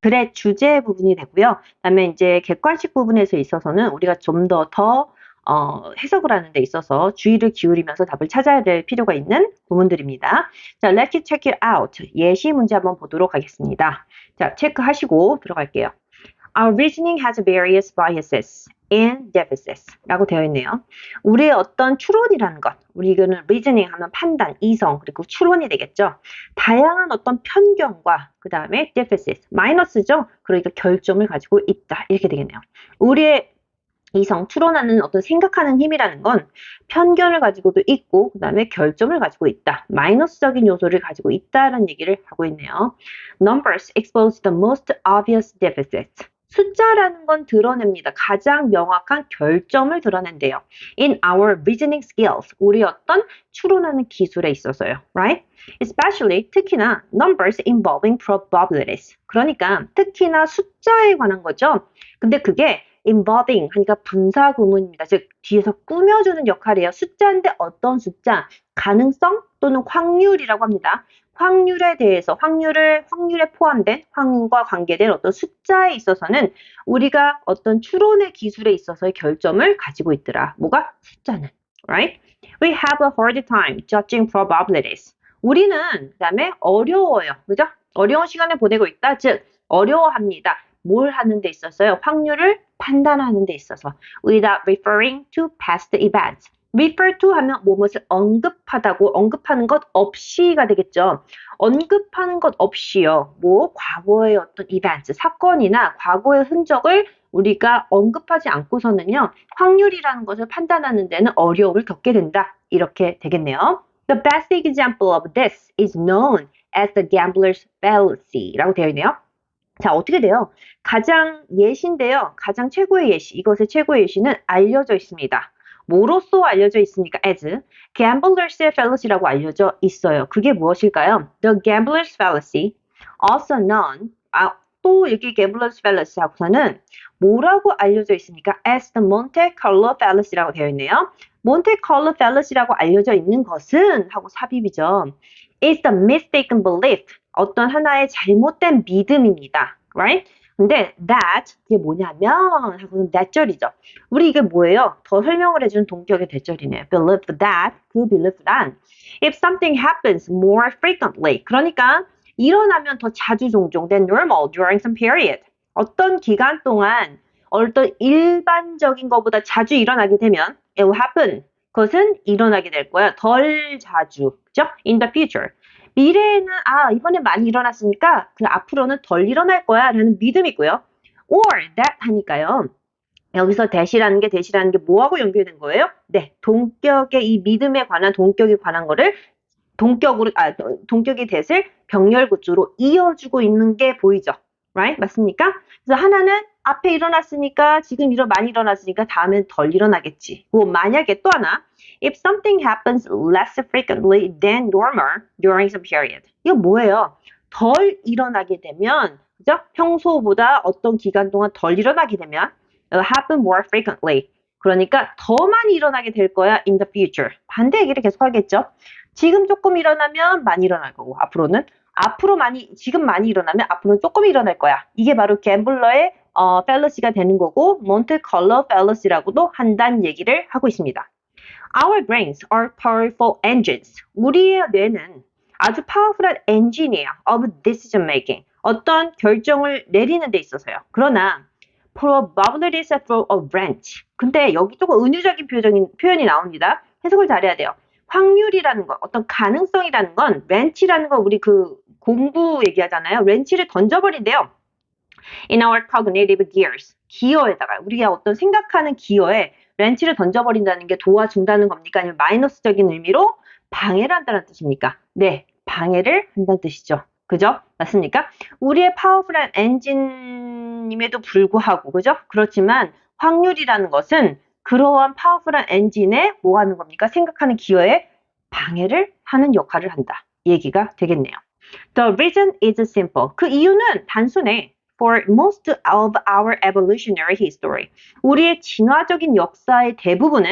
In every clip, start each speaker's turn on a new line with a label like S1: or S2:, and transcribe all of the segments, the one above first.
S1: 글의 주제 부분이 되고요. 그다음에 이제 객관식 부분에서 있어서는 우리가 좀 더 해석을 하는 데 있어서 주의를 기울이면서 답을 찾아야 될 필요가 있는 부분들입니다. 자, let's check it out. 예시 문제 한번 보도록 하겠습니다. 자, 체크하시고 들어갈게요. Our reasoning has various biases and deficits 라고 되어 있네요. 우리의 어떤 추론이라는 것, 우리는 reasoning 하면 판단, 이성, 그리고 추론이 되겠죠. 다양한 어떤 편견과 그 다음에 deficit, 마이너스죠. 그러니까 결점을 가지고 있다. 이렇게 되겠네요. 우리의 이성, 추론하는 어떤 생각하는 힘이라는 건 편견을 가지고도 있고 그 다음에 결점을 가지고 있다. 마이너스적인 요소를 가지고 있다는 얘기를 하고 있네요. Numbers expose the most obvious deficits. 숫자라는 건 드러냅니다. 가장 명확한 결점을 드러낸대요. In our reasoning skills. 우리 어떤 추론하는 기술에 있어서요. Right? Especially 특히나 numbers involving probabilities. 그러니까 특히나 숫자에 관한 거죠. 근데 그게 involving 하니까 분사 구문입니다. 즉 뒤에서 꾸며주는 역할이에요. 숫자인데 어떤 숫자? 가능성 또는 확률이라고 합니다. 확률에 대해서 확률에 포함된 확률과 관계된 어떤 숫자에 있어서는 우리가 어떤 추론의 기술에 있어서의 결점을 가지고 있더라. 뭐가? 숫자는. Right? We have a hard time judging probabilities. 우리는 그다음에 어려워요. 그죠? 어려운 시간을 보내고 있다. 즉 어려워합니다. 뭘 하는 데 있어서요? 확률을 판단하는 데 있어서 without referring to past events. refer to 하면 무엇을 언급하다고 언급하는 것 없이가 되겠죠. 언급하는 것 없이요. 뭐 과거의 어떤 events, 사건이나 과거의 흔적을 우리가 언급하지 않고서는요. 확률이라는 것을 판단하는 데는 어려움을 겪게 된다. 이렇게 되겠네요. The best example of this is known as the gambler's fallacy라고 되어 있네요. 자, 어떻게 돼요? 가장 예시인데요. 가장 최고의 예시, 이것의 최고의 예시는 알려져 있습니다. 뭐로써 알려져 있습니까? as gambler's fallacy라고 알려져 있어요. 그게 무엇일까요? The gambler's fallacy, also known, 또 여기 gambler's fallacy 하고서는 뭐라고 알려져 있습니까? as the Monte Carlo fallacy라고 되어 있네요. Monte Carlo fallacy라고 알려져 있는 것은 하고 삽입이죠. is the mistaken belief, 어떤 하나의 잘못된 믿음입니다. Right? 근데 that 이게 뭐냐면 하고는 that절이죠. 우리 이게 뭐예요? 더 설명을 해주는 동격의 that절이네요. Believe that, 그 belief란 if something happens more frequently, 그러니까 일어나면 더 자주 종종 than normal during some period. 어떤 기간 동안 어떤 일반적인 것보다 자주 일어나게 되면 it will happen. 그것은 일어나게 될 거야. 덜 자주. 그죠? In the future. 미래에는 이번에 많이 일어났으니까 그 앞으로는 덜 일어날 거야 라는 믿음이 있고요. or that 하니까요. 여기서 that이라는 게 뭐하고 연결된 거예요? 네, 동격의 이 믿음에 관한 동격에 관한 거를 동격의 that을 병렬구조로 이어주고 있는 게 보이죠. Right? 맞습니까? 그래서 하나는 앞에 일어났으니까 지금 많이 일어났으니까 다음엔 덜 일어나겠지. 뭐 만약에 또 하나 If something happens less frequently than normal during some period. 이거 뭐예요? 덜 일어나게 되면, 그죠? 평소보다 어떤 기간 동안 덜 일어나게 되면 happen more frequently. 그러니까 더 많이 일어나게 될 거야 in the future. 반대 얘기를 계속 하겠죠. 지금 조금 일어나면 많이 일어날 거고 지금 많이 일어나면 앞으로는 조금 일어날 거야. 이게 바로 갬블러의 fallacy가 되는 거고 몬테 칼로 fallacy라고도 한다는 얘기를 하고 있습니다. Our brains are powerful engines. 우리의 뇌는 아주 파워풀한 엔진이에요. of decision making. 어떤 결정을 내리는 데 있어서요. 그러나 probabilities throw a wrench. 근데 여기 조금 은유적인 표현이 나옵니다. 해석을 잘해야 돼요. 확률이라는 것, 어떤 가능성이라는 건 wrench라는 거 우리 그 공구 얘기하잖아요. wrench를 던져버린대요. In our cognitive gears. 기어에다가 우리가 어떤 생각하는 기어에 렌치를 던져버린다는 게 도와준다는 겁니까? 아니면 마이너스적인 의미로 방해를 한다는 뜻입니까? 네, 방해를 한다는 뜻이죠. 그죠? 맞습니까? 우리의 파워풀한 엔진임에도 불구하고, 그죠? 그렇지만 확률이라는 것은 그러한 파워풀한 엔진에 뭐 하는 겁니까? 생각하는 기어에 방해를 하는 역할을 한다. 얘기가 되겠네요. The reason is simple. 그 이유는 단순해. For most of our evolutionary history. 우리의 진화적인 역사의 대부분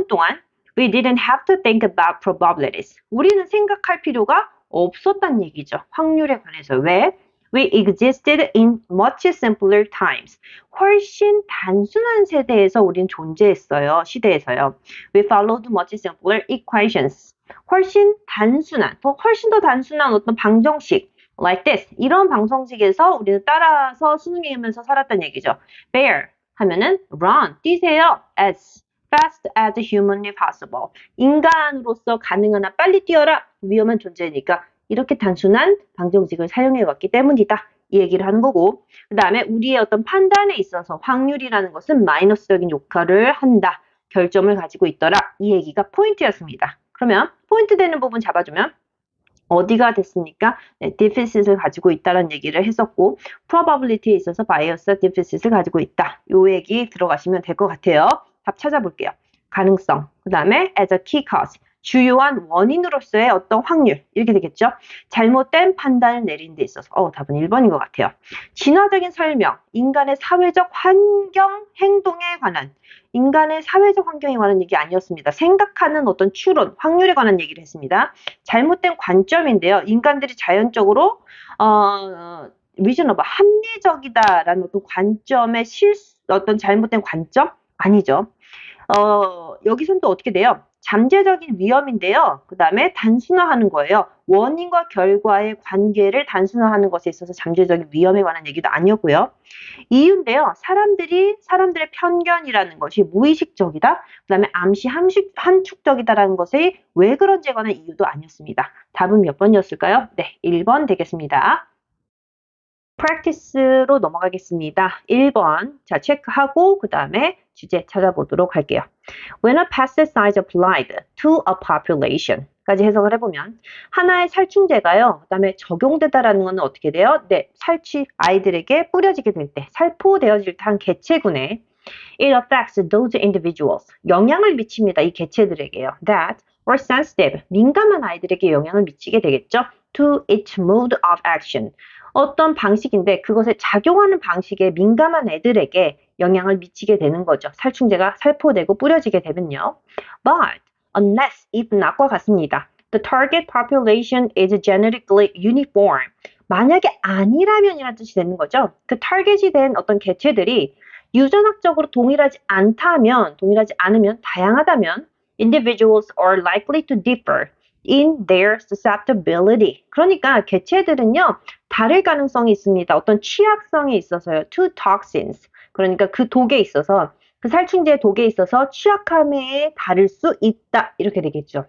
S1: 동안 we didn't have to think about probabilities. 우리는 생각할 필요가 없었단 얘기죠. 확률에 관해서. 왜? We existed in much simpler times. 훨씬 단순한 세대에서 우린 존재했어요. 시대에서요. We followed much simpler equations. 훨씬 더 단순한 어떤 방정식. Like this. 이런 방정식에서 우리는 따라서 수능하면서 살았다는 얘기죠. Bear 하면은 run, 뛰세요. As fast as humanly possible. 인간으로서 가능한 한 빨리 뛰어라. 위험한 존재니까 이렇게 단순한 방정식을 사용해 왔기 때문이다. 이 얘기를 하는 거고 그 다음에 우리의 어떤 판단에 있어서 확률이라는 것은 마이너스적인 역할을 한다. 결점을 가지고 있더라. 이 얘기가 포인트였습니다. 그러면 포인트 되는 부분 잡아주면 어디가 됐습니까? 네, deficit을 가지고 있다는 얘기를 했었고 probability에 있어서 bias deficit을 가지고 있다. 요 얘기 들어가시면 될 것 같아요. 답 찾아볼게요. 가능성, 그 다음에 as a key cause, 주요한 원인으로서의 어떤 확률 이렇게 되겠죠. 잘못된 판단을 내리는 데 있어서 답은 1번인 것 같아요. 진화적인 설명, 인간의 사회적 환경 행동에 관한 인간의 사회적 환경에 관한 얘기 아니었습니다. 생각하는 어떤 추론, 확률에 관한 얘기를 했습니다. 잘못된 관점인데요. 인간들이 자연적으로 reasonable, 합리적이다라는 어떤 관점의 어떤 잘못된 관점? 아니죠. 여기선 또 어떻게 돼요? 잠재적인 위험인데요. 그 다음에 단순화하는 거예요. 원인과 결과의 관계를 단순화하는 것에 있어서 잠재적인 위험에 관한 얘기도 아니었고요. 이유인데요. 사람들의 편견이라는 것이 무의식적이다. 그 다음에 암시 함축적이다라는 것이 왜 그런지에 관한 이유도 아니었습니다. 답은 몇 번이었을까요? 네, 1번 되겠습니다. practice로 넘어가겠습니다. 1번. 자, 체크하고 그 다음에 주제 찾아보도록 할게요. When a pesticide is applied to a population 까지 해석을 해보면 하나의 살충제가요. 그 다음에 적용되다라는 건 어떻게 돼요? 네, 아이들에게 뿌려지게 될 때, 살포되어질 때 한 개체군에 it affects those individuals. 영향을 미칩니다. 이 개체들에게요. That were sensitive. 민감한 아이들에게 영향을 미치게 되겠죠. To its mode of action. 어떤 방식인데 그것에 작용하는 방식에 민감한 애들에게 영향을 미치게 되는 거죠. 살충제가 살포되고 뿌려지게 되면요. But unless, if not과 같습니다. The target population is genetically uniform. 만약에 아니라면이라는 뜻이 되는 거죠. 그 타겟이 된 어떤 개체들이 유전학적으로 동일하지 않으면, 다양하다면 individuals are likely to differ in their susceptibility. 그러니까 개체들은요, 다를 가능성이 있습니다. 어떤 취약성에 있어서요. to toxins. 그러니까 그 독에 있어서, 그 살충제의 독에 있어서 취약함에 다를 수 있다. 이렇게 되겠죠.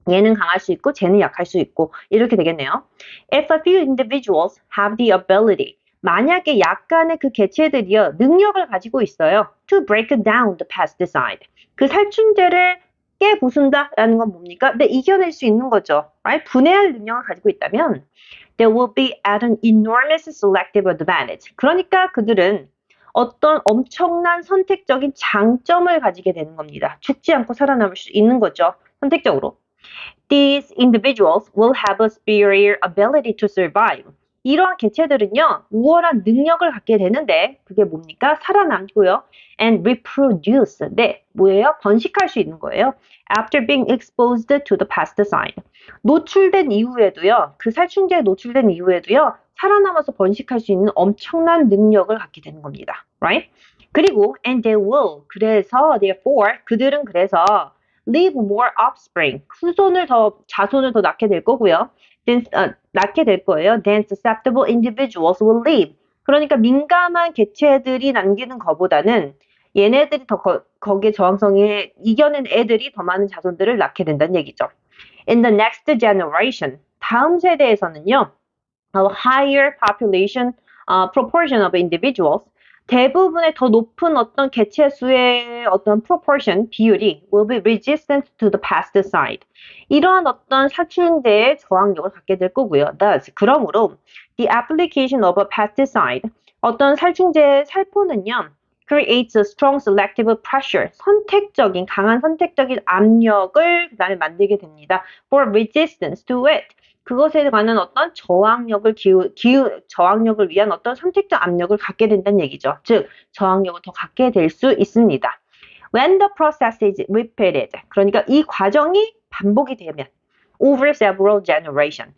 S1: 얘는 강할 수 있고 쟤는 약할 수 있고 이렇게 되겠네요. If a few individuals have the ability, 만약에 약간의 그 개체들이요 능력을 가지고 있어요. To break down the pesticide. 그 살충제를 깨부순다라는 건 뭡니까? 네, 이겨낼 수 있는 거죠. Right? 분해할 능력을 가지고 있다면 they will be at an enormous selective advantage. 그러니까 그들은 어떤 엄청난 선택적인 장점을 가지게 되는 겁니다. 죽지 않고 살아남을 수 있는 거죠. 선택적으로. These individuals will have a superior ability to survive. 이러한 개체들은요, 우월한 능력을 갖게 되는데, 그게 뭡니까? 살아남고요. And reproduce. 네, 뭐예요? 번식할 수 있는 거예요. After being exposed to the pesticide. 노출된 이후에도요, 그 살충제에 노출된 이후에도요, 살아남아서 번식할 수 있는 엄청난 능력을 갖게 되는 겁니다. Right? 그리고, and they will. 그래서, therefore, 그들은 그래서, leave more offspring. 자손을 더 낳게 될 거고요. 낳게 될 거예요. Then susceptible individuals will leave. 그러니까 민감한 개체들이 남기는 것보다는 얘네들이 더 거기에 저항성에 이겨낸 애들이 더 많은 자손들을 낳게 된다는 얘기죠. In the next generation, 다음 세대에서는요, a higher population proportion of individuals, 대부분의 더 높은 어떤 개체 수의 어떤 proportion, 비율이 will be resistant to the pesticide. 이러한 어떤 살충제의 저항력을 갖게 될 거고요. Thus, 그러므로 the application of a pesticide, 어떤 살충제의 살포는요, creates a strong selective pressure, 강한 선택적인 압력을 그다음에 만들게 됩니다. For resistance to it. 그것에 관한 어떤 저항력을 위한 어떤 선택적 압력을 갖게 된다는 얘기죠. 즉, 저항력을 더 갖게 될 수 있습니다. When the process is repeated, 그러니까 이 과정이 반복이 되면 over several generations,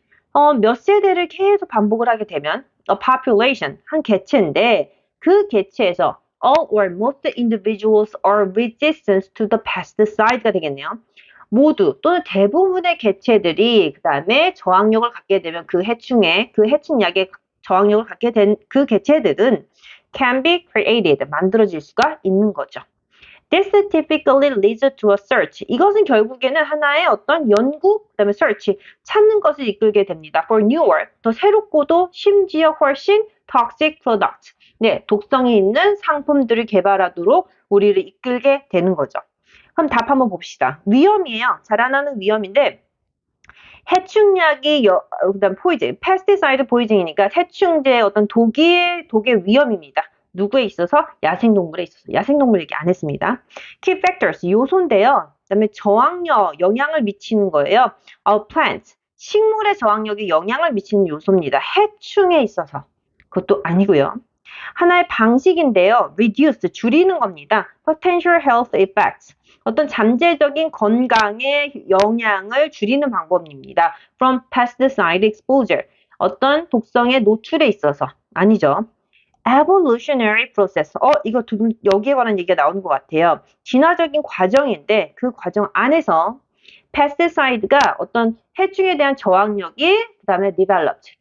S1: 몇 세대를 계속 반복을 하게 되면 a population, 한 개체인데 그 개체에서 all or most individuals are resistant to the pesticide가 되겠네요. 모두 또는 대부분의 개체들이 그 다음에 저항력을 갖게 되면 그 해충약에 저항력을 갖게 된 그 개체들은 can be created, 만들어질 수가 있는 거죠. This typically leads to a search. 이것은 결국에는 하나의 어떤 연구, 그 다음에 search, 찾는 것을 이끌게 됩니다. For newer, 더 새롭고도 심지어 훨씬 toxic product. 네, 독성이 있는 상품들을 개발하도록 우리를 이끌게 되는 거죠. 그럼 답 한번 봅시다. 위험이에요. 자라나는 위험인데 해충약이 그다음 포이즌, 패스티사이드 포이즌이니까 해충제의 어떤 독의 위험입니다. 누구에 있어서? 야생동물에 있어서. 야생동물 얘기 안 했습니다. Key factors, 요소인데요. 그다음에 저항력, 영향을 미치는 거예요. Plant, 식물의 저항력에 영향을 미치는 요소입니다. 해충에 있어서. 그것도 아니고요. 하나의 방식인데요. Reduce, 줄이는 겁니다. Potential health effects, 어떤 잠재적인 건강의 영향을 줄이는 방법입니다. From pesticide exposure, 어떤 독성의 노출에 있어서. 아니죠. Evolutionary process, 이거 여기에 관한 얘기가 나오는 것 같아요. 진화적인 과정인데 그 과정 안에서 pesticide가 어떤 해충에 대한 저항력이 그 다음에 developed,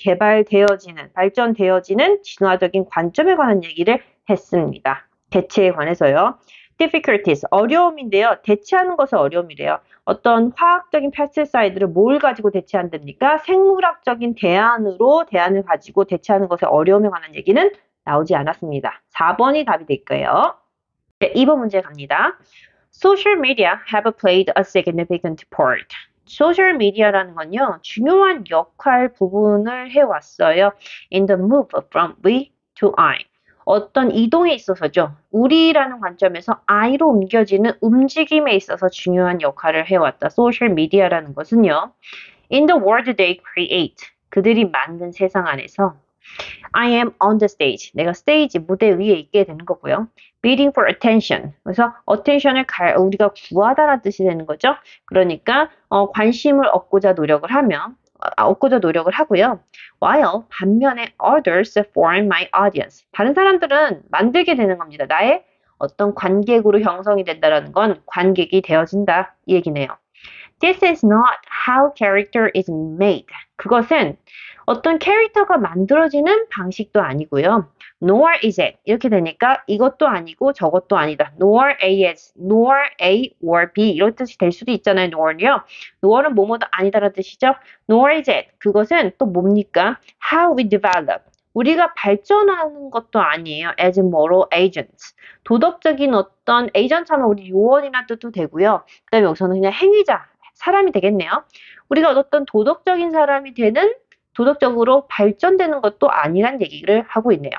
S1: 발전되어지는 진화적인 관점에 관한 얘기를 했습니다. 대체에 관해서요. difficulties, 어려움인데요. 대체하는 것은 어려움이래요. 어떤 화학적인 pesticide를 뭘 가지고 대체한답니까? 생물학적인 대안을 가지고 대체하는 것의 어려움에 관한 얘기는 나오지 않았습니다. 4번이 답이 될 거예요. 네, 2번 문제 갑니다. Social media have played a significant part. 소셜 미디어라는 건요, 중요한 부분을 해왔어요. In the move from we to I. 어떤 이동에 있어서죠. 우리라는 관점에서 I로 옮겨지는 움직임에 있어서 중요한 역할을 해왔다. 소셜 미디어라는 것은요. In the world they create. 그들이 만든 세상 안에서 I am on the stage. 내가 스테이지, 무대 위에 있게 되는 거고요. Bidding for attention. 그래서 attention을 우리가 구하다라는 뜻이 되는 거죠. 그러니까 관심을 얻고자 노력을 하고요. While 반면에 others form my audience. 다른 사람들은 만들게 되는 겁니다. 나의 어떤 관객으로 형성이 된다는 건 관객이 되어진다 이 얘기네요. This is not how character is made. 그것은 어떤 캐릭터가 만들어지는 방식도 아니고요. Nor is it. 이렇게 되니까 이것도 아니고 저것도 아니다. Nor is, nor A or B 이런 뜻이 될 수도 있잖아요. Nor는요. Nor은 뭐뭐도 아니다라는 뜻이죠. Nor is it. 그것은 또 뭡니까? How we develop. 우리가 발전하는 것도 아니에요. As moral agents. 도덕적인 어떤 에이전트 하면 우리 요원이나 뜻도 되고요. 그 다음에 여기서는 그냥 행위자, 사람이 되겠네요. 우리가 어떤 도덕적인 사람이 도덕적으로 발전되는 것도 아니란 얘기를 하고 있네요.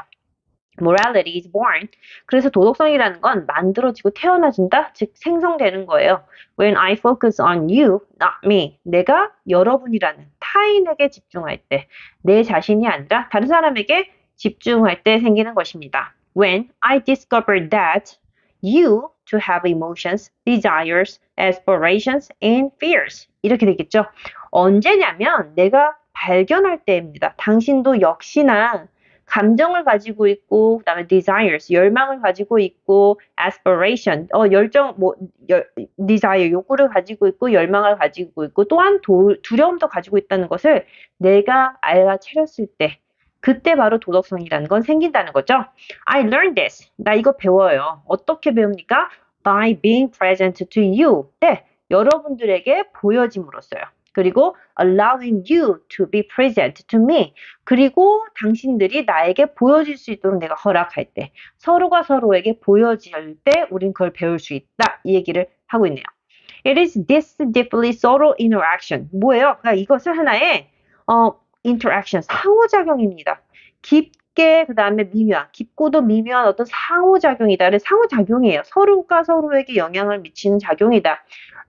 S1: Morality is born. 그래서 도덕성이라는 건 만들어지고 태어나진다, 즉 생성되는 거예요. When I focus on you, not me. 내가 여러분이라는 타인에게 집중할 때, 내 자신이 아니라 다른 사람에게 집중할 때 생기는 것입니다. When I discover that you to have emotions, desires, aspirations, and fears. 이렇게 되겠죠. 언제냐면 내가 발견할 때입니다. 당신도 역시나 감정을 가지고 있고, 그 다음에 desires, 열망을 가지고 있고, aspiration, desire, 욕구를 가지고 있고, 열망을 가지고 있고, 또한 두려움도 가지고 있다는 것을 내가 알아차렸을 때, 그때 바로 도덕성이라는 건 생긴다는 거죠. I learned this. 나 이거 배워요. 어떻게 배웁니까? By being present to you. 네, 여러분들에게 보여짐으로써요. 그리고 allowing you to be present to me. 그리고 당신들이 나에게 보여질 수 있도록 내가 허락할 때, 서로가 서로에게 보여질 때 우린 그걸 배울 수 있다. 이 얘기를 하고 있네요. It is this deeply subtle interaction. 뭐예요? 그러니까 이것은 하나의 interaction, 상호작용입니다. 깊게 그 다음에 깊고도 미묘한 어떤 상호작용이다. 상호작용이에요. 서로가 서로에게 영향을 미치는 작용이다.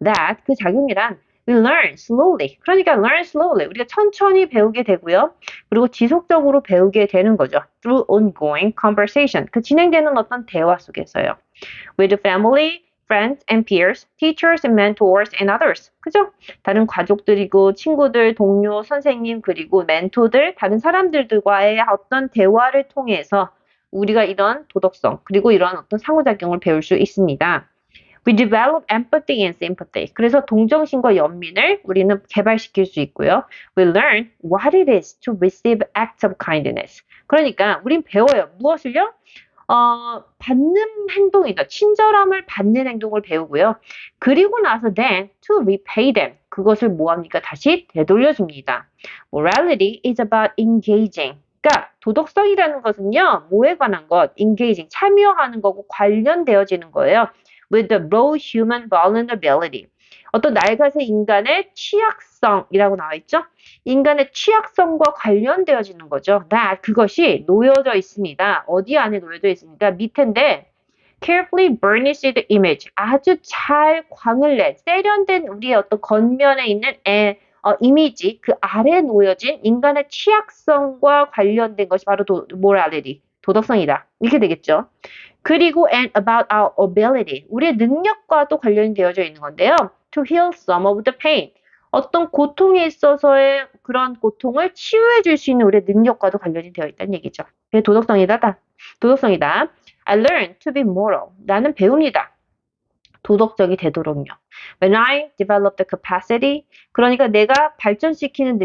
S1: That, 그 작용이란 we learn slowly. 그러니까 learn slowly. 우리가 천천히 배우게 되고요. 그리고 지속적으로 배우게 되는 거죠. Through ongoing conversation. 그 진행되는 어떤 대화 속에서요. With family, friends and peers, teachers and mentors and others. 그죠? 다른 가족들이고 친구들, 동료, 선생님, 그리고 멘토들, 다른 사람들과의 어떤 대화를 통해서 우리가 이런 도덕성, 그리고 이런 어떤 상호작용을 배울 수 있습니다. We develop empathy and sympathy. 그래서 동정심과 연민을 우리는 개발시킬 수 있고요. We learn what it is to receive acts of kindness. 그러니까 우린 배워요. 무엇을요? 받는 행동이다. 친절함을 받는 행동을 배우고요. 그리고 나서 then to repay them. 그것을 뭐합니까? 다시 되돌려줍니다. Morality is about engaging. 그러니까 도덕성이라는 것은요. 뭐에 관한 것? engaging. 참여하는 거고 관련되어지는 거예요. with the raw human vulnerability. 어떤 낡아서 인간의 취약성이라고 나와 있죠? 인간의 취약성과 관련되어지는 거죠. 그것이 놓여져 있습니다. 어디 안에 놓여져 있습니까? 밑인데 carefully burnished image. 아주 잘 광을 낸 세련된 우리의 어떤 겉면에 있는 이미지 그 아래에 놓여진 인간의 취약성과 관련된 것이 바로 morality, 도덕성이다. 이렇게 되겠죠. 그리고 and about our ability. 우리의 능력과도 관련이 되어져 있는 건데요. To heal some of the pain. 어떤 고통에 있어서의 그런 고통을 치유해 줄 수 있는 우리의 능력과도 관련이 되어 있다는 얘기죠. 그게 도덕성이다. 도덕성이다. I learn to be moral. 나는 배웁니다. 도덕적이 되도록요. When I develop the capacity, 그러니까 내가 발전시킬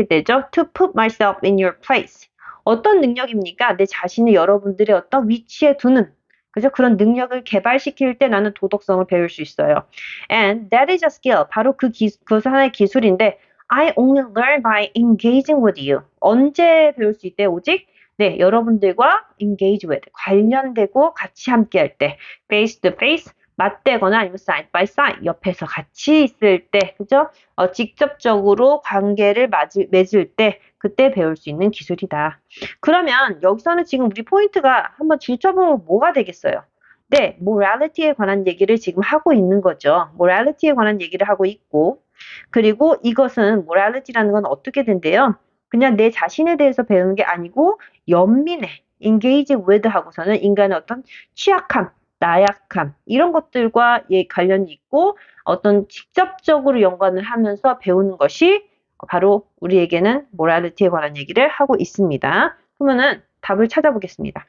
S1: 때죠. To put myself in your place. 어떤 능력입니까? 내 자신을 여러분들의 어떤 위치에 두는 그죠? 그런 능력을 개발시킬 때 나는 도덕성을 배울 수 있어요. And that is a skill. 바로 그것은 하나의 기술인데 I only learn by engaging with you. 언제 배울 수 있대? 오직 여러분들과 engage with, 관련되고 같이 함께 할 때, face to face, 맞대거나 아니면 side by side, 옆에서 같이 있을 때, 그죠? 직접적으로 관계를 맺을 때, 그때 배울 수 있는 기술이다. 그러면 여기서는 지금 우리 포인트가 한번 질쳐보면 뭐가 되겠어요? morality에 관한 얘기를 지금 하고 있는 거죠. morality에 관한 얘기를 하고 있고, 그리고 이것은 morality라는 건 어떻게 된대요? 그냥 내 자신에 대해서 배우는 게 아니고 연민에 engage with 하고서는 인간의 어떤 취약함, 나약함 이런 것들과 관련이 있고 어떤 직접적으로 연관을 하면서 배우는 것이 바로 우리에게는 morality에 관한 얘기를 하고 있습니다. 그러면은 답을 찾아보겠습니다.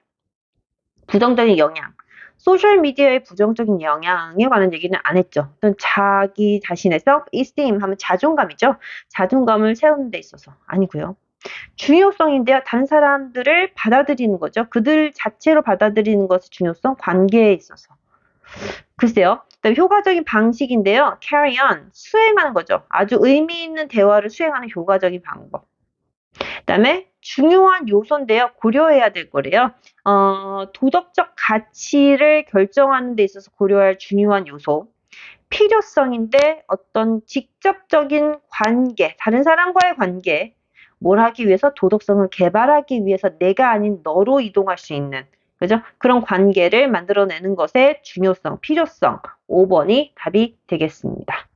S1: 부정적인 영향. 소셜미디어의 부정적인 영향에 관한 얘기는 안 했죠. 어떤 자기 자신의 self-esteem 하면 자존감이죠. 자존감을 세우는 데 있어서 아니고요. 중요성인데요. 다른 사람들을 받아들이는 거죠. 그들 자체로 받아들이는 것의 중요성, 관계에 있어서. 글쎄요. 그다음에 효과적인 방식인데요. carry on, 수행하는 거죠. 아주 의미 있는 대화를 수행하는 효과적인 방법. 그다음에 중요한 요소인데요. 고려해야 될 거래요. 도덕적 가치를 결정하는 데 있어서 고려할 중요한 요소. 필요성인데 어떤 직접적인 관계, 다른 사람과의 관계, 뭘 하기 위해서 도덕성을 개발하기 위해서 내가 아닌 너로 이동할 수 있는 그죠? 그런 관계를 만들어내는 것의 중요성, 필요성 5번이 답이 되겠습니다.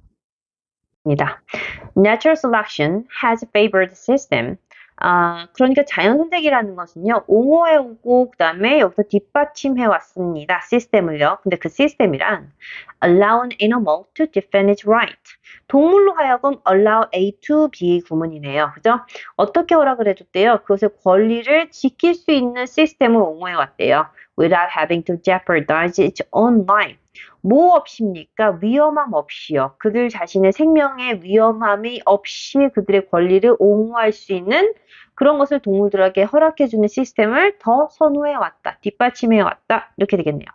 S1: Natural selection has favored system. 그러니까 자연 선택이라는 것은요, 옹호해 오고, 그 다음에 여기서 뒷받침해 왔습니다. 시스템을요. 근데 그 시스템이란 allow an animal to defend its right. 동물로 하여금 allow A to B 구문이네요. 그죠? 어떻게 허락을 해줬대요? 그것의 권리를 지킬 수 있는 시스템을 옹호해 왔대요. Without having to jeopardize its own life. 뭐 없입니까? 위험함 없이요. 그들 자신의 생명의 위험함이 없이 그들의 권리를 옹호할 수 있는 그런 것을 동물들에게 허락해주는 시스템을 더 선호해왔다. 뒷받침해왔다. 이렇게 되겠네요.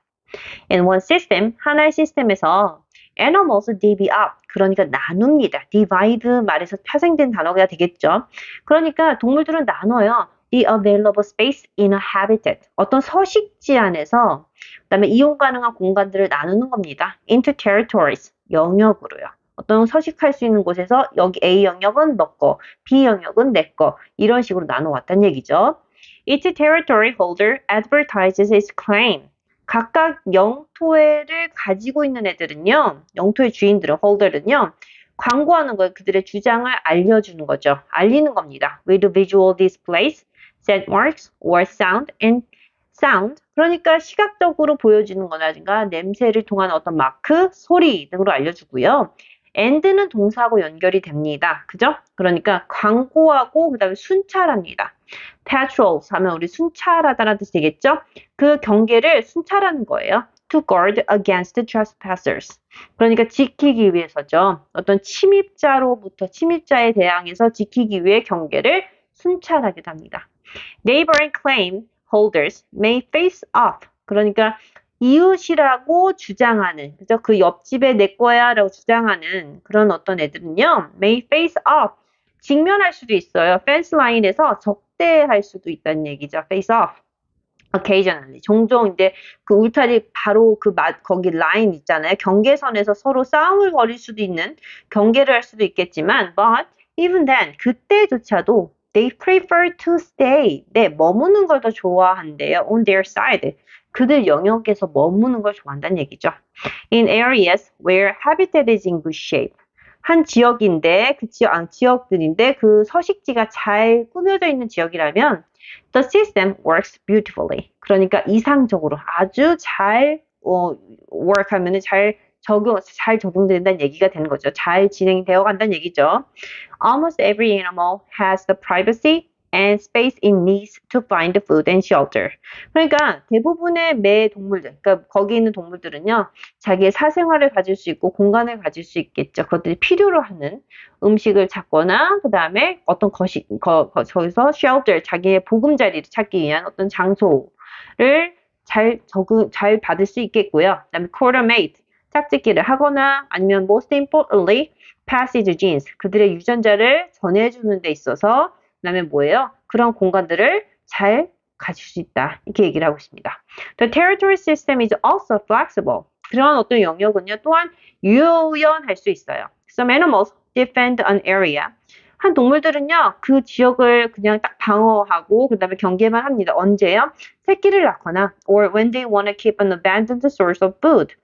S1: In one system, 하나의 시스템에서 animals divvy up. 그러니까 나눕니다. divide 말에서 파생된 단어가 되겠죠. 그러니까 동물들은 나눠요. The available space in a habitat. 어떤 서식지 안에서 그다음에 이용 가능한 공간들을 나누는 겁니다. into territories. 영역으로요. 어떤 서식할 수 있는 곳에서 여기 A 영역은 너 거, B 영역은 내 거. 이런 식으로 나눠왔다는 얘기죠. Each territory holder advertises its claim. 각각 영토를 가지고 있는 애들은요. 영토의 주인들은 holder는요. 광고하는 거예요. 그들의 주장을 알려주는 거죠. 알리는 겁니다. With visual displays, set marks, or sound and sound. 그러니까 시각적으로 보여지는 거라든가 냄새를 통한 어떤 마크, 소리 등으로 알려주고요. and는 동사하고 연결이 됩니다. 그죠? 그러니까 광고하고 그다음에 순찰합니다. patrols 하면 우리 순찰하다라는 뜻이 되겠죠? 그 경계를 순찰하는 거예요. to guard against trespassers. 그러니까 지키기 위해서죠. 어떤 침입자로부터 침입자에 대항해서 지키기 위해 경계를 순찰하기도 합니다. Neighboring claim holders may face off. 그러니까 이웃이라고 주장하는, 그죠? 그 옆집에 내 거야라고 주장하는 그런 어떤 애들은요, may face off. 직면할 수도 있어요. fence line에서 적대할 수도 있다는 얘기죠. face off. occasionally. 종종 이제 그 울타리 바로 거기 라인 있잖아요. 경계선에서 서로 싸움을 벌일 수도 있는, 경계를 할 수도 있겠지만, but even then, 그때조차도 they prefer to stay. 네, 머무는 걸 더 좋아한대요. on their side. 그들 영역에서 머무는 걸 좋아한다는 얘기죠. in areas where habitat is in good shape. 한 지역인데, 지역들인데 그 서식지가 잘 꾸며져 있는 지역이라면 the system works beautifully. 그러니까 이상적으로 아주 잘 work 하면은 잘 적용된다는 얘기가 되는 거죠. 잘 진행되어 간다는 얘기죠. Almost every animal has the privacy and space it needs to find food and shelter. 그러니까 대부분의 매 동물들, 그러니까 거기 있는 동물들은요, 자기의 사생활을 가질 수 있고 공간을 가질 수 있겠죠. 그것들이 필요로 하는 음식을 찾거나 그 다음에 어떤 저기서 shelter, 자기의 보금자리를 찾기 위한 어떤 장소를 잘 받을 수 있겠고요. 그 다음에 quartermate, 짝짓기를 하거나 아니면 most importantly, passage genes, 그들의 유전자를 전해주는 데 있어서 그 다음에 뭐예요? 그런 공간들을 잘 가질 수 있다. 이렇게 얘기를 하고 있습니다. The territory system is also flexible. 그런 어떤 영역은요, 또한 유연할 수 있어요. Some animals defend an area. 한 동물들은요, 그 지역을 그냥 딱 방어하고 그 다음에 경계만 합니다. 언제요? 새끼를 낳거나 or when they want to keep an abundant source of food.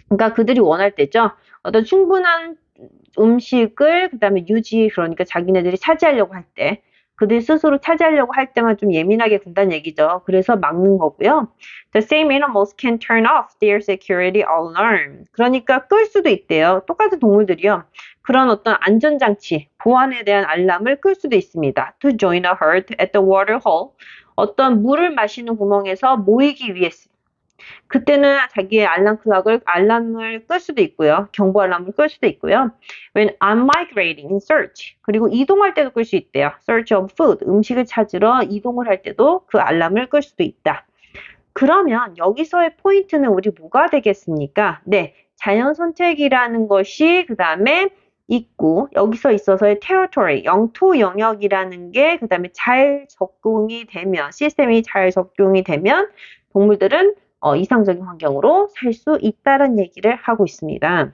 S1: 그러니까 그들이 원할 때죠. 어떤 충분한 음식을 그다음에 그러니까 자기네들이 차지하려고 할 때, 그들 스스로 차지하려고 할 때만 좀 예민하게 군다는 얘기죠. 그래서 막는 거고요. The same animals can turn off their security alarm. 그러니까 끌 수도 있대요. 똑같은 동물들이요. 그런 어떤 안전장치, 보안에 대한 알람을 끌 수도 있습니다. To join a herd at the water hole. 어떤 물을 마시는 구멍에서 모이기 위해서. 그때는 자기의 알람을 끌 수도 있고요. 경보 알람을 끌 수도 있고요. When I'm migrating in search. 그리고 이동할 때도 끌 수 있대요. Search of food. 음식을 찾으러 이동을 할 때도 그 알람을 끌 수도 있다. 그러면 여기서의 포인트는 우리 뭐가 되겠습니까? 네, 자연 선택이라는 것이 그 다음에 있고 여기서 있어서의 territory, 영토 영역이라는 게 그 다음에 잘 적용이 되면 시스템이 잘 적용이 되면 동물들은 이상적인 환경으로 살 수 있다는 얘기를 하고 있습니다.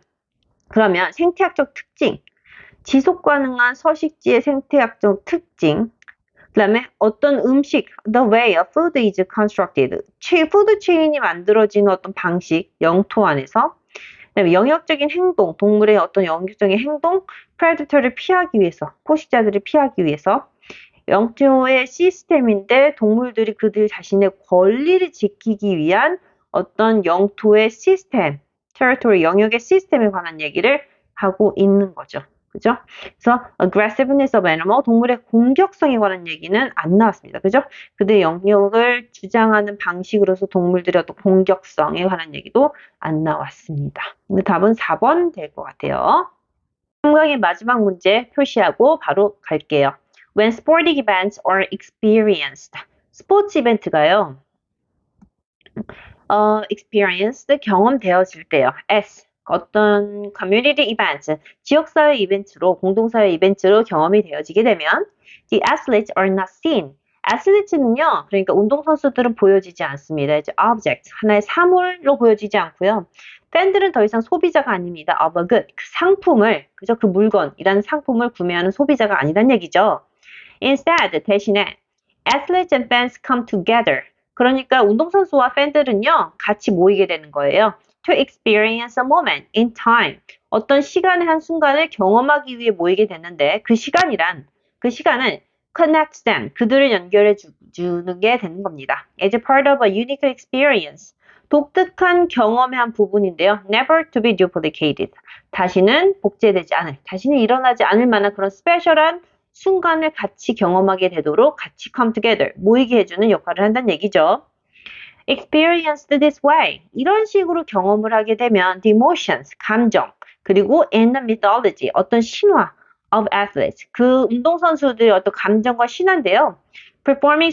S1: 그러면 생태학적 특징, 지속 가능한 서식지의 생태학적 특징, 그 다음에 어떤 음식, the way a food is constructed, 푸드 체인이 만들어지는 어떤 방식, 영토 안에서, 그 다음에 영역적인 행동, 동물의 어떤 영역적인 행동, predator를 피하기 위해서, 포식자들을 피하기 위해서, 영토의 시스템인데 동물들이 그들 자신의 권리를 지키기 위한 어떤 영토의 시스템, territory, 영역의 시스템에 관한 얘기를 하고 있는 거죠. 그죠? 그래서 aggressiveness of animal, 동물의 공격성에 관한 얘기는 안 나왔습니다. 그죠? 그들의 영역을 주장하는 방식으로서 동물들의 어떤 공격성에 관한 얘기도 안 나왔습니다. 근데 답은 4번 될 것 같아요. 3강의 마지막 문제 표시하고 바로 갈게요. When sporting events are experienced. 스포츠 이벤트가요. experienced, 경험되어질 때요. as, 어떤 community events, 지역사회 이벤트로, 공동사회 이벤트로 경험이 되어지게 되면 the athletes are not seen. athletes는요, 그러니까 운동선수들은 보여지지 않습니다. 이제 object, 하나의 사물로 보여지지 않고요. 팬들은 더 이상 소비자가 아닙니다. of a good, 그 상품을, 그죠? 그 물건이라는 상품을 구매하는 소비자가 아니란 얘기죠. Instead, 대신에 athletes and fans come together. 그러니까 운동선수와 팬들은요, 같이 모이게 되는 거예요. To experience a moment in time. 어떤 시간의 한 순간을 경험하기 위해 모이게 되는데 그 시간은 connects them. 그들을 연결해 주는 게 되는 겁니다. As a part of a unique experience. 독특한 경험의 한 부분인데요. Never to be duplicated. 다시는 복제되지 않을, 다시는 일어나지 않을 만한 그런 스페셜한 순간을 같이 경험하게 되도록 같이 come together, 모이게 해주는 역할을 한다는 얘기죠. Experienced this way. 이런 식으로 경험을 하게 되면 the emotions, 감정, 그리고 in the mythology, 어떤 신화 of athletes, 그 운동선수들의 어떤 감정과 신화인데요. Performing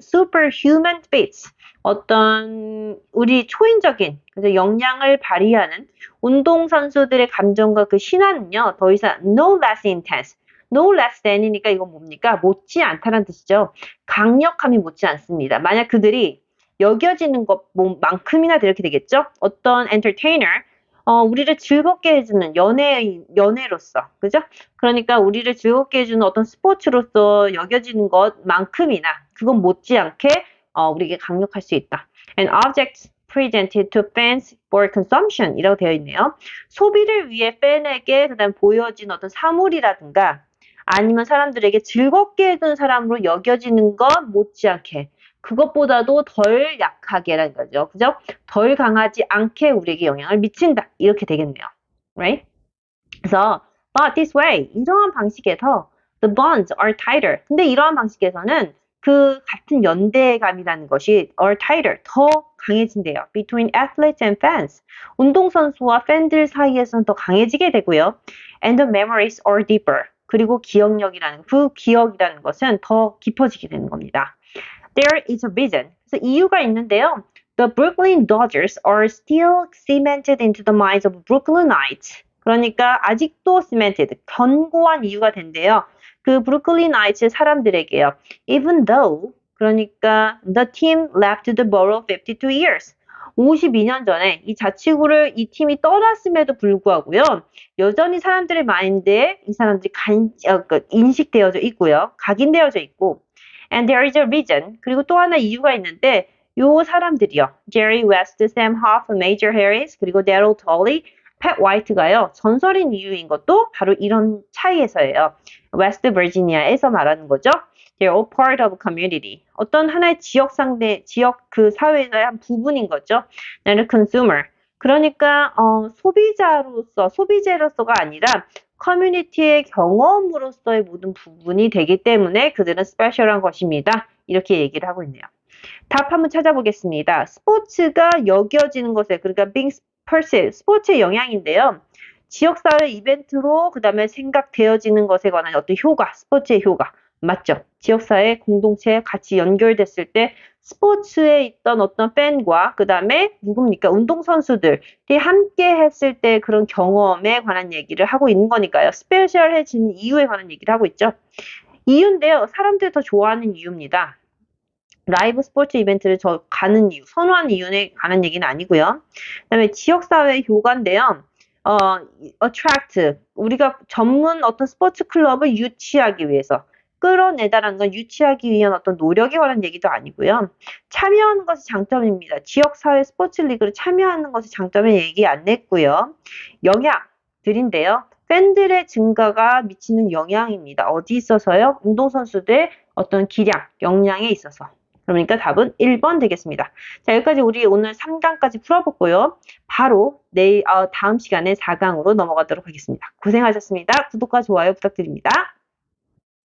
S1: superhuman feats, 어떤 우리 초인적인 그래서 역량을 발휘하는 운동선수들의 감정과 그 신화는요. 더 이상 no less intense, no less than이니까 이건 뭡니까? 못지 않다는 뜻이죠. 강력함이 못지 않습니다. 만약 그들이 여겨지는 것만큼이나 이렇게 되겠죠? 어떤 entertainer, 우리를 즐겁게 해주는 연예로서, 그죠? 그러니까 우리를 즐겁게 해주는 어떤 스포츠로서 여겨지는 것만큼이나 그건 못지않게 우리에게 강력할 수 있다. And objects presented to fans for consumption 이라고 되어 있네요. 소비를 위해 팬에게 그다음 보여진 어떤 사물이라든가 아니면 사람들에게 즐겁게 해주는 사람으로 여겨지는 것 못지않게 그것보다도 덜 약하게라는 거죠. 그죠? 덜 강하지 않게 우리에게 영향을 미친다. 이렇게 되겠네요. Right? 그래서 but this way 이러한 방식에서 the bonds are tighter. 근데 이러한 방식에서는 그 같은 연대감이라는 것이 are tighter, 더 강해진대요. Between athletes and fans. 운동선수와 팬들 사이에서는 더 강해지게 되고요. And the memories are deeper. 그리고 그 기억이라는 것은 더 깊어지게 되는 겁니다. There is a reason. 그래서 이유가 있는데요. The Brooklyn Dodgers are still cemented into the minds of Brooklynites. 그러니까 아직도 cemented, 견고한 이유가 된대요. 그 브루클린 나이츠 사람들에게요. Even though, 그러니까 the team left the borough 52 years. 52년 전에 이 팀이 떠났음에도 불구하고요. 여전히 사람들의 마인드에 이 사람들이 인식되어져 있고요. 각인되어져 있고 And there is a reason. 그리고 또 하나 이유가 있는데 요 사람들이요. Jerry West, Sam Hoff, Major Harris, 그리고 Daryl Tully, 팻 화이트가요. 전설인 이유인 것도 바로 이런 차이에서예요. 웨스트 버지니아에서 말하는 거죠. They're all part of a community. 어떤 하나의 지역 그 사회의 한 부분인 거죠. 나는 consumer. 그러니까 소비재로서가 아니라 커뮤니티의 경험으로서의 모든 부분이 되기 때문에 그들은 스페셜한 것입니다. 이렇게 얘기를 하고 있네요. 답 한번 찾아보겠습니다. 스포츠가 여겨지는 것에 그러니까 being perceived, 스포츠의 영향인데요. 지역사회 이벤트로 그 다음에 생각되어지는 것에 관한 어떤 효과, 스포츠의 효과. 맞죠? 지역사회 공동체에 같이 연결됐을 때 스포츠에 있던 어떤 팬과 그 다음에 누굽니까? 운동선수들이 함께 했을 때 그런 경험에 관한 얘기를 하고 있는 거니까요. 스페셜해지는 이유에 관한 얘기를 하고 있죠. 이유인데요. 사람들이 더 좋아하는 이유입니다. 라이브 스포츠 이벤트를 가는 이유, 선호하는 이유에 관한 얘기는 아니고요. 그다음에 지역사회 효과인데요. attract, 우리가 전문 어떤 스포츠 클럽을 유치하기 위해서 끌어내다라는 건 유치하기 위한 어떤 노력에 관한 얘기도 아니고요. 참여하는 것이 장점입니다. 지역사회 스포츠 리그를 참여하는 것이 장점의 얘기 안 냈고요. 영향들인데요. 팬들의 증가가 미치는 영향입니다. 어디 있어서요? 운동선수들의 어떤 기량, 역량에 있어서. 그러니까 답은 1번 되겠습니다. 자, 여기까지 우리 오늘 3강까지 풀어보고요. 바로 다음 시간에 4강으로 넘어가도록 하겠습니다. 고생하셨습니다. 구독과 좋아요 부탁드립니다.